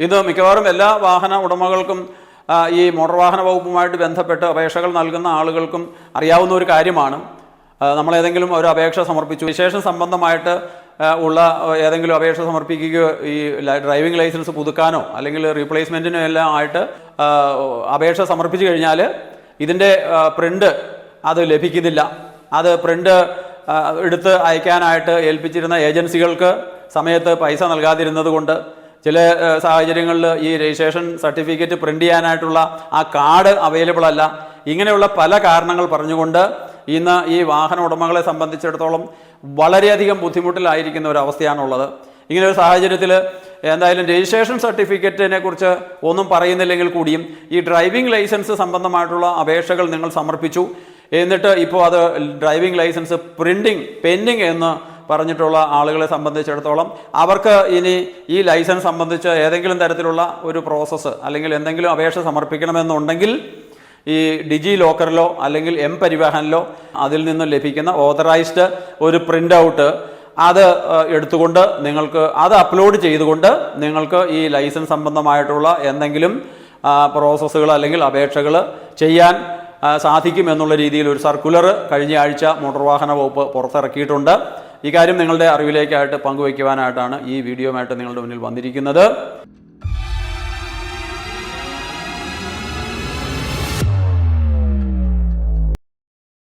ഇത് മിക്കവാറും എല്ലാ വാഹന ഉടമകൾക്കും ഈ മോട്ടോർ വാഹന വകുപ്പുമായിട്ട് ബന്ധപ്പെട്ട് അപേക്ഷകൾ നൽകുന്ന ആളുകൾക്കും അറിയാവുന്ന ഒരു കാര്യമാണ്. നമ്മളേതെങ്കിലും ഒരു അപേക്ഷ സമർപ്പിച്ചു, രജിസ്ട്രേഷൻ സംബന്ധമായിട്ട് ഉള്ള ഏതെങ്കിലും അപേക്ഷ സമർപ്പിക്കുകയോ ഈ ഡ്രൈവിംഗ് ലൈസൻസ് പുതുക്കാനോ അല്ലെങ്കിൽ റീപ്ലേസ്മെൻറ്റിനോ എല്ലാം ആയിട്ട് അപേക്ഷ സമർപ്പിച്ചു കഴിഞ്ഞാൽ ഇതിൻ്റെ പ്രിൻ്റ് അത് ലഭിക്കുന്നില്ല. അത് പ്രിൻ്റ് എടുത്ത് അയക്കാനായിട്ട് ഏൽപ്പിച്ചിരുന്ന ഏജൻസികൾക്ക് സമയത്ത് പൈസ നൽകാതിരുന്നത് കൊണ്ട് ചില സാഹചര്യങ്ങളിൽ ഈ രജിസ്ട്രേഷൻ സർട്ടിഫിക്കറ്റ് പ്രിൻ്റ് ചെയ്യാനായിട്ടുള്ള ആ കാർഡ് അവൈലബിൾ അല്ല. ഇങ്ങനെയുള്ള പല കാരണങ്ങൾ പറഞ്ഞുകൊണ്ട് ഇന്ന് ഈ വാഹന ഉടമകളെ സംബന്ധിച്ചിടത്തോളം വളരെയധികം ബുദ്ധിമുട്ടിലായിരിക്കുന്ന ഒരവസ്ഥയാണുള്ളത്. ഇങ്ങനെ ഒരു സാഹചര്യത്തിൽ എന്തായാലും രജിസ്ട്രേഷൻ സർട്ടിഫിക്കറ്റിനെ കുറിച്ച് ഒന്നും പറയുന്നില്ലെങ്കിൽ കൂടിയും ഈ ഡ്രൈവിംഗ് ലൈസൻസ് സംബന്ധമായിട്ടുള്ള അപേക്ഷകൾ നിങ്ങൾ സമർപ്പിച്ചു, എന്നിട്ട് ഇപ്പോൾ അത് ഡ്രൈവിംഗ് ലൈസൻസ് പെൻഡിങ് എന്ന് പറഞ്ഞിട്ടുള്ള ആളുകളെ സംബന്ധിച്ചിടത്തോളം അവർക്ക് ഇനി ഈ ലൈസൻസ് സംബന്ധിച്ച് ഏതെങ്കിലും തരത്തിലുള്ള ഒരു പ്രോസസ്സ് അല്ലെങ്കിൽ എന്തെങ്കിലും അപേക്ഷ സമർപ്പിക്കണമെന്നുണ്ടെങ്കിൽ ഈ ഡിജി ലോക്കറിലോ അല്ലെങ്കിൽ പരിവാഹനിലോ അതിൽ നിന്ന് ലഭിക്കുന്ന ഓതറൈസ്ഡ് ഒരു പ്രിൻ്റ് ഔട്ട് അത് എടുത്തുകൊണ്ട് നിങ്ങൾക്ക് അത് അപ്ലോഡ് ചെയ്തുകൊണ്ട് നിങ്ങൾക്ക് ഈ ലൈസൻസ് സംബന്ധമായിട്ടുള്ള എന്തെങ്കിലും പ്രോസസ്സുകൾ അല്ലെങ്കിൽ അപേക്ഷകൾ ചെയ്യാൻ സാധിക്കുമെന്നുള്ള രീതിയിൽ ഒരു സർക്കുലർ കഴിഞ്ഞ ആഴ്ച മോട്ടോർ വാഹന വകുപ്പ് പുറത്തിറക്കിയിട്ടുണ്ട്. ഈ കാര്യം നിങ്ങളുടെ അറിവിലേക്കായിട്ട് പങ്കുവയ്ക്കുവാനായിട്ടാണ് ഈ വീഡിയോയുമായിട്ട് നിങ്ങളുടെ മുന്നിൽ വന്നിരിക്കുന്നത്.